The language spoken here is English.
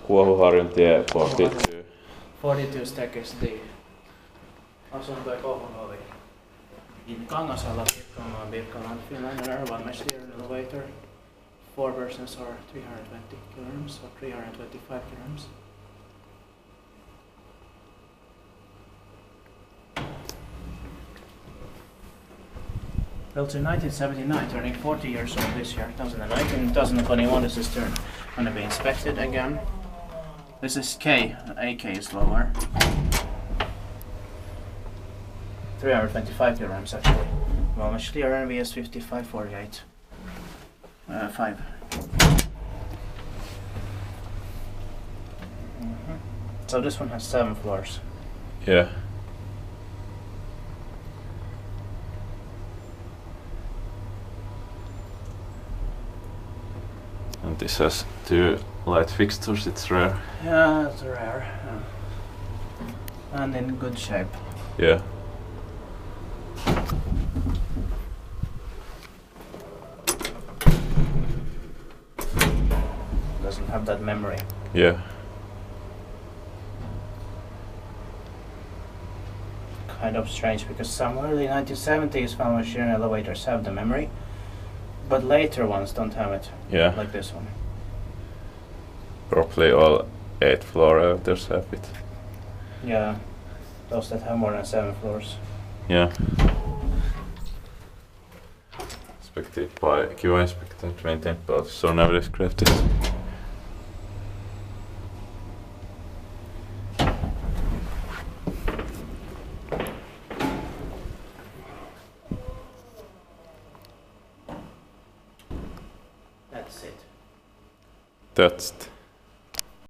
Kuohuharjuntie 42. 42 staircase D. Asunto ja kohun ovi. In Kangasala, Birkaland, Finland, ValmetSchlieren elevator. 4 persons or 320 kilograms or 325 kilograms. Built in 1979, turning 40 years old this year, 2019. 2021 this is going to be inspected again. This is K, AK is lower. 325 kilograms actually. ValmetSchlieren VS 5548. 5. So this one has 7 floors. Yeah. And this has 2 light fixtures, it's rare. Yeah, it's rare. And in good shape. Yeah. Doesn't have that memory. Yeah. Kind of strange because some early 1970s ValmetSchlieren elevators have the memory, but later ones don't have it. Yeah. Like this one. Probably all 8 floor elevators have it. Yeah, those that have more than 7 floors. Yeah. Inspected by QA inspector, maintained by officer, never described it. That's it. That's it.